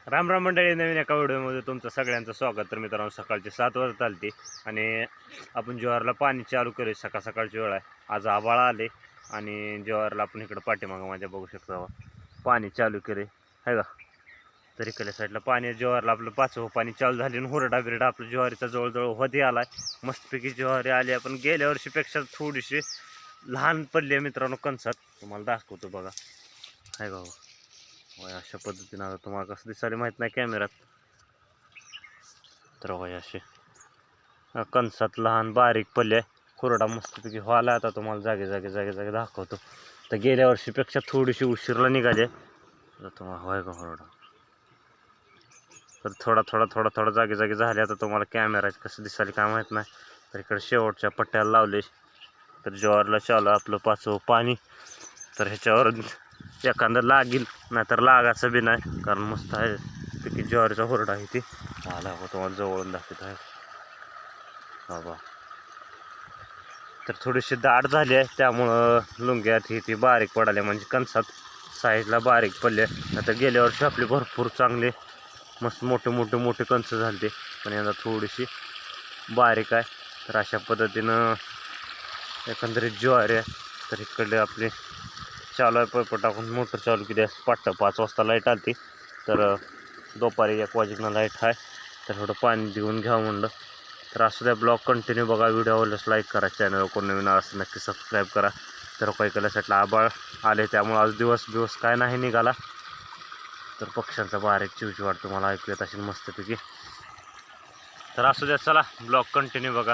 राम राम मंडळी, नवीन एका व्हिडिओमध्ये तुमचं सगळ्यांचं स्वागत. तर मित्रांनो, सकाळचे 7 वाजता चालते आणि आपण ज्वारला पाणी चालू केले. सकाळ सकाळची वेळ आहे. आज आभाळ आले आणि ज्वारला आपण इकडं पाठीमागं माझ्या बघू शकता पाणी चालू केले आहे का. तर इकडल्या साईडला पाणी ज्वारला आपलं 5वं पाणी चालू झाले आणि हुरडा बिरडा आपलं ज्वारीचा जवळजवळ होती आलाय. मस्तपैकी ज्वारी आली. आपण गेल्या वर्षीपेक्षा थोडीशी लहान पडली आहे मित्रांनो कणसात. तुम्हाला दाखवतो बघा, आहे का. वय अशा पद्धतीनं आता तुम्हाला कसं दिसायला माहीत नाही कॅमेऱ्यात. तर वय असे कणसात लहान बारीक पल्ले खुरडा मस्तपैकी व्हायला. आता तुम्हाला जागे जागे जागे जागे दाखवतो. तर गेल्या वर्षीपेक्षा थोडीशी उशीरला निघाले. तर तुम्हाला होय का खुरडा. तर थोडा थोडा थोडा थोडा जागे जागे झाले. आता तुम्हाला कॅमेऱ्यात कसं दिसायला काय माहीत नाही. तर इकडे शेवटच्या पट्ट्याला लावले. तर ज्वारला चालू आपलं 5वं पाणी. तर ह्याच्यावर एखादं लागेल, नाहीतर लागायचं बी नाही, कारण मस्त आहे पिकी ज्वारीचा हुरडा आहे ती. आला हो तुम्हाला जवळून दाखवत आहे बाबा. तर थोडीशी दाट झाली आहे, त्यामुळं लुंग्यात ही ती बारीक पडाले, म्हणजे कणसात साईडला बारीक पडले. आता गेल्या वर्षी आपले भरपूर चांगले मस्त मोठे मोठे मोठे कणस झाले, पण यंदा थोडीशी बारीक आहे. तर अशा पद्धतीनं एकंदरीत ज्वारी आहे. तर इकडले आपले चालू आहे पैप टाकून मोटर चालू केली आहे. 5 वाजता लाईट आली. तर दुपारी 1 वाजेला लाईट आहे. तर थोडं पाणी देऊन घ्यावं म्हणलं. तर असं त्या ब्लॉग कंटिन्यू बघा. व्हिडिओ आवडल्यास लाईक करा, चॅनल कोण नवीन असं नक्की सबस्क्राईब करा. तर काही केल्यासाठी आभाळ आले, त्यामुळे आज दिवस काय नाही निघाला. तर पक्ष्यांचा बारीक चिवचिवाट तुम्हाला ऐकू येत असेल मस्तपैकी. तर असू द्या, चला ब्लॉग कंटिन्यू बघा.